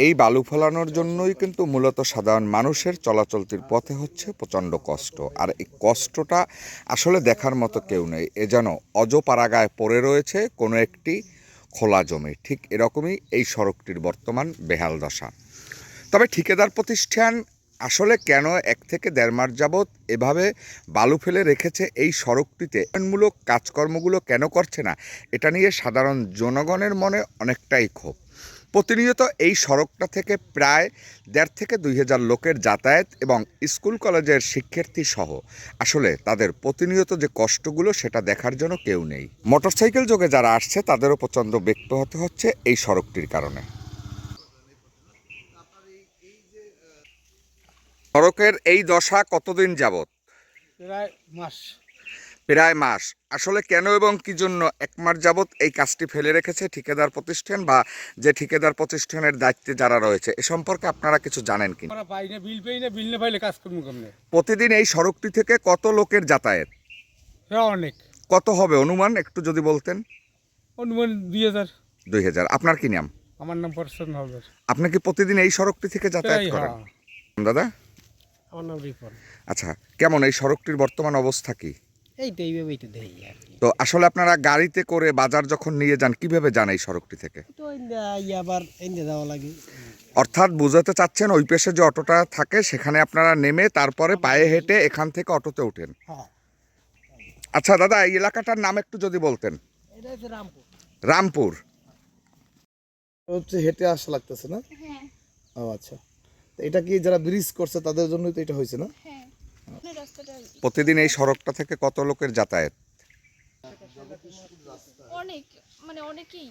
এই বালু ফেলানোর জন্যই কিন্তু মূলত সাধারণ মানুষের চলাচলতির পথে হচ্ছে প্রচণ্ড কষ্ট। আর এই কষ্টটা আসলে দেখার মতো কেউ নেই। এ যেন অজপাড়াগায় পড়ে রয়েছে কোনো একটি খোলা জমি। ঠিক এরকমই এই সড়কটির বর্তমান বেহাল দশা। তবে ঠিকাদার প্রতিষ্ঠান আসলে কেন 1 থেকে 1.5 মাস যাবৎ এভাবে বালু ফেলে রেখেছে এই সড়কটিতে, উন্নয়নমূলক কাজকর্মগুলো কেন করছে না, এটা নিয়ে সাধারণ জনগণের মনে অনেকটাই ক্ষোভ। প্রতিনিয়ত এই সড়কটা থেকে প্রায় 1.5 থেকে 2 হাজার লোকের যাতায়াত এবং স্কুল কলেজের শিক্ষার্থী সহ আসলে তাদের প্রতিনিয়ত যে কষ্টগুলো সেটা দেখার জন্য কেউ নেই। মোটরসাইকেল যোগে যারা আসছে তাদেরও প্রচণ্ড ব্যক্ত হতে হচ্ছে এই সড়কটির কারণে। সড়কের এই দশা কতদিন যাবৎ? প্রায় মাস। প্রায় মাস। আসলে কেন এবং কি জন্য 1 মাস যাবৎ এই কাজটি ফেলে রেখেছে ঠিকাদার প্রতিষ্ঠান বা যে ঠিকাদার প্রতিষ্ঠানের দায়িত্বে যারা রয়েছে, এ সম্পর্কে আপনারা কিছু জানেন কি? আমরা পাই না, বিল পাই না, বিল না পাইলে কাজ করবো কেমনে? প্রতিদিন এই সড়কটি থেকে কত লোকের যাতায়াত? হ্যাঁ, অনেক। কত হবে অনুমান একটু যদি বলতেন? অনুমান 2000। 2000। আপনার কি নাম? আমার নাম পরশন হালদার। আপনি কি প্রতিদিন এই সড়কটি থেকে যাতায়াত প্রায়, করেন? হ্যাঁ। দাদা, আমার নাম রিপন। আচ্ছা, কেমন এই সড়কটির বর্তমান অবস্থা কি? এই তো এইভাবেই তো দেই আর কি। তো আসলে আপনারা গাড়িতে করে বাজার যখন নিয়ে যান কিভাবে যান এই সড়কটি থেকে? তো আবার এনে যাওয়া লাগে। অর্থাৎ বুঝাতে চাচ্ছেন ওই পাশে যে অটোটা থাকে সেখানে আপনারা নেমে তারপরে পায়ে হেঁটে এখান থেকে অটোতে ওঠেন। হ্যাঁ। আচ্ছা দাদা, এই এলাকাটার নাম একটু যদি বলতেন। এটা হচ্ছে রামপুর। রামপুর। হচ্ছে হেঁটে আসা লাগতেছে না? হ্যাঁ, ও আচ্ছা। তো এটা কি যারা ব্রিজ করছে তাদের জন্যই তো এটা হয়েছে না? হ্যাঁ। আপনার রাস্তাটা প্রতিদিন এই সড়কটা থেকে কত লোকের যাতায়াত? অনেক, মানে অনেকেই